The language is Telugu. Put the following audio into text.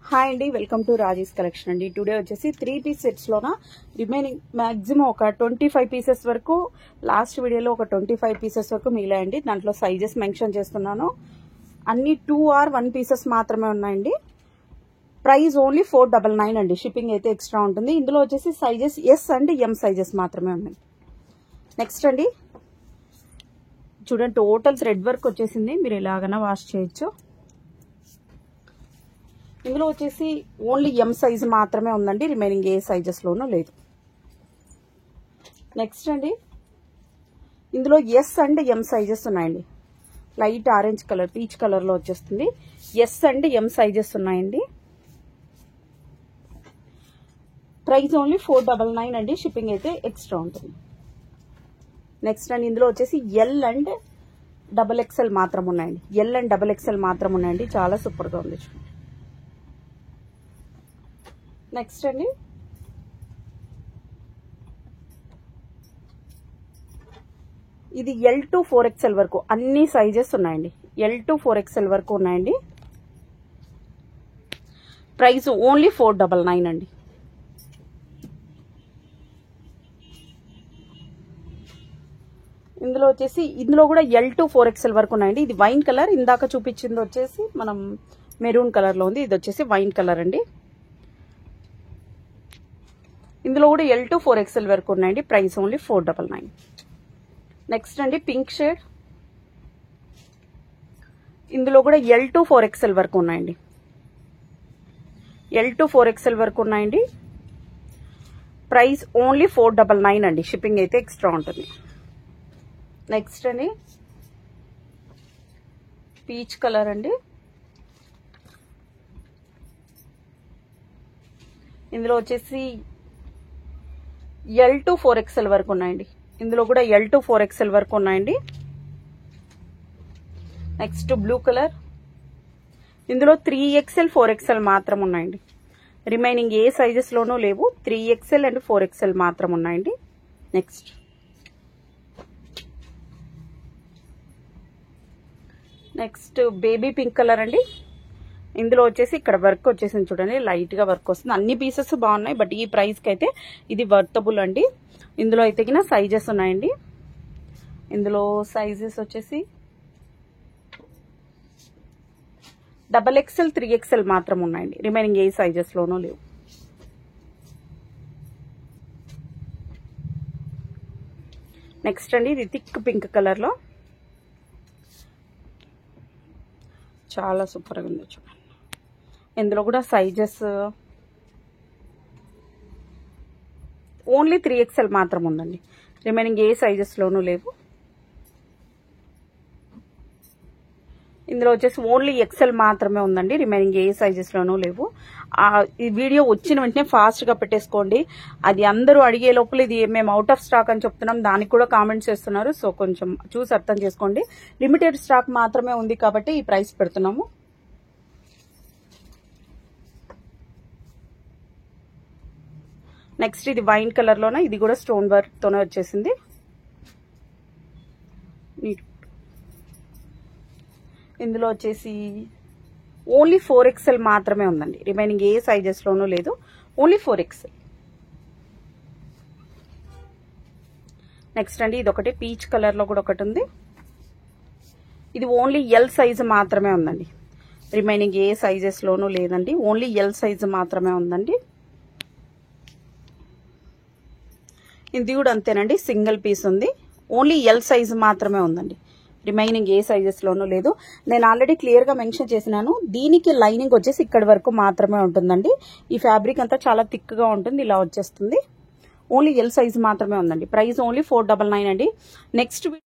హాయ్ అండి, వెల్కమ్ టు రాజీస్ కలెక్షన్ అండి. టుడే వచ్చేసి 3 పీస్ సెట్స్ లోన రిమైనింగ్ మాక్సిమం ఒక 25 పీసెస్ వరకు, లాస్ట్ వీడియోలో ఒక 25 పీసెస్ వరకు మిగిలాయండి. దాంట్లో సైజెస్ మెన్షన్ చేస్తున్నాను. అన్ని 2 or 1 పీసెస్ మాత్రమే ఉన్నాయండి. ప్రైస్ ఓన్లీ 499 అండి. షిప్పింగ్ అయితే ఎక్స్ట్రా ఉంటుంది. ఇందులో వచ్చేసి sizes S and M sizes మాత్రమే ఉన్నాయి. నెక్స్ట్ అండి, చూడండి, టోటల్ థ్రెడ్ వర్క్ వచ్చేసింది. మీరు ఎలాగైనా వాష్ చేయొచ్చు. ఇందులో వచ్చేసి ఓన్లీ ఎం సైజ్ మాత్రమే ఉందండి. రిమైనింగ్ ఏ సైజెస్ లోనూ లేదు. నెక్స్ట్ అండి, ఇందులో ఎస్ అండ్ ఎం సైజెస్ ఉన్నాయండి. Light orange colour, peach colour లో వచ్చేస్తుంది. ఎస్ అండ్ ఎం సైజెస్ ఉన్నాయండి. ప్రైస్ ఓన్లీ 499 అండి. షిప్పింగ్ అయితే ఎక్స్ట్రా ఉంటుంది. నెక్స్ట్ అండి, ఇందులో వచ్చేసి ఎల్ అండ్ XXL మాత్రం ఉన్నాయండి. ఎల్ అండ్ XXL మాత్రం ఉన్నాయండి. చాలా సూపర్ గా ఉంది. నెక్స్ట్ అండి, ఇది L to 4XL వరకు అన్ని సైజెస్ ఉన్నాయండి. L to 4XL వరకు ఉన్నాయండి. ప్రైస్ ఓన్లీ 499 అండి. ఇందులో వచ్చేసి ఇందులో కూడా L to 4XL వరకు ఉన్నాయండి. ఇది వైన్ కలర్. ఇందాక చూపించింది వచ్చేసి మనం మెరూన్ కలర్ లో ఉంది. ఇది వచ్చేసి వైన్ కలర్ అండి. ఇందులో కూడా L to 4XL వరకు ఉన్నాయండి. Price only 499. నెక్స్ట్ అండి, పింక్ షేడ్. ఇందులో కూడా L to 4XL వరకు ఉన్నాయండి. L to 4XL వరకు ఉన్నాయండి. ప్రైస్ ఓన్లీ 499 అండి. షిప్పింగ్ అయితే ఎక్స్ట్రా ఉంటుంది. నెక్స్ట్ అండి, పీచ్ కలర్ అండి. ఇందులో వచ్చేసి L to 4XL వరకు ఉన్నాయండి. ఇందులో కూడా L to 4XL వరకు ఉన్నాయండి. Next blue colour. ఇందులో 3XL 4XL మాత్రం ఉన్నాయండి. రిమైనింగ్ ఏ సైజెస్ లోనూ లేవు. 3XL అండ్ 4XL మాత్రం ఉన్నాయండి. నెక్స్ట్ బేబీ పింక్ కలర్ అండి. ఇందులో వచ్చేసి ఇక్కడ వర్క్ వచ్చేసింది చూడండి. లైట్ గా వర్క్ వస్తుంది. అన్ని పీసెస్ బాగున్నాయి, బట్ ఈ ప్రైస్ కి అయితే ఇది వర్తబుల్ అండి. ఇందులో అయితే సైజెస్ ఉన్నాయండి. ఇందులో సైజెస్ వచ్చేసి XXL 3XL మాత్రం ఉన్నాయండి. రిమైనింగ్ ఏ సైజెస్ లోనూ లేవు. నెక్స్ట్ అండి, ఇది థిక్ పింక్ కలర్ లో చాలా సూపర్ గా ఉంది చూడండి. ఇందులో కూడా సైజెస్ ఓన్లీ 3XL మాత్రం ఉందండి. రిమైనింగ్ ఏ సైజెస్ లోనూ లేవు. ఇందులో వచ్చేసి ఓన్లీ XL మాత్రమే ఉందండి. రిమైనింగ్ ఏ సైజెస్ లోనూ లేవు. ఈ వీడియో వచ్చిన వెంటనే ఫాస్ట్ గా పెట్టేసుకోండి. అది అందరూ అడిగే లోపల ఇది మేము అవుట్ ఆఫ్ స్టాక్ అని చెప్తున్నాం. దానికి కూడా కామెంట్స్ చేస్తున్నారు. సో కొంచెం చూసి అర్థం చేసుకోండి. లిమిటెడ్ స్టాక్ మాత్రమే ఉంది కాబట్టి ఈ ప్రైస్ పెడుతున్నాము. నెక్స్ట్ ఇది వైన్ కలర్ లోనే, ఇది కూడా స్టోన్ వర్క్ తోనే వచ్చేసింది. ఇందులో వచ్చేసి ఓన్లీ 4XL మాత్రమే ఉందండి. రిమైనింగ్ ఏ సైజెస్ లోనూ లేదు. Only 4XL. నెక్స్ట్ అండి, ఇది ఒకటి పీచ్ కలర్ లో కూడా ఒకటి ఉంది. ఇది ఓన్లీ L సైజ్ మాత్రమే ఉందండి. రిమైనింగ్ ఏ సైజెస్ లోనూ లేదండి. ఓన్లీ L సైజ్ మాత్రమే ఉందండి. ఇది కూడా అంతేనండి. సింగిల్ పీస్ ఉంది. ఓన్లీ L సైజ్ మాత్రమే ఉందండి. రిమైనింగ్ ఏ సైజెస్ లోనూ లేదు. నేను ఆల్రెడీ క్లియర్ గా మెన్షన్ చేసినాను. దీనికి లైనింగ్ వచ్చేసి ఇక్కడి వరకు మాత్రమే ఉంటుందండి. ఈ ఫ్యాబ్రిక్ అంతా చాలా థిక్ గా ఉంటుంది. ఇలా వచ్చేస్తుంది. ఓన్లీ L సైజ్ మాత్రమే ఉందండి. ప్రైస్ ఓన్లీ 499 అండి. నెక్స్ట్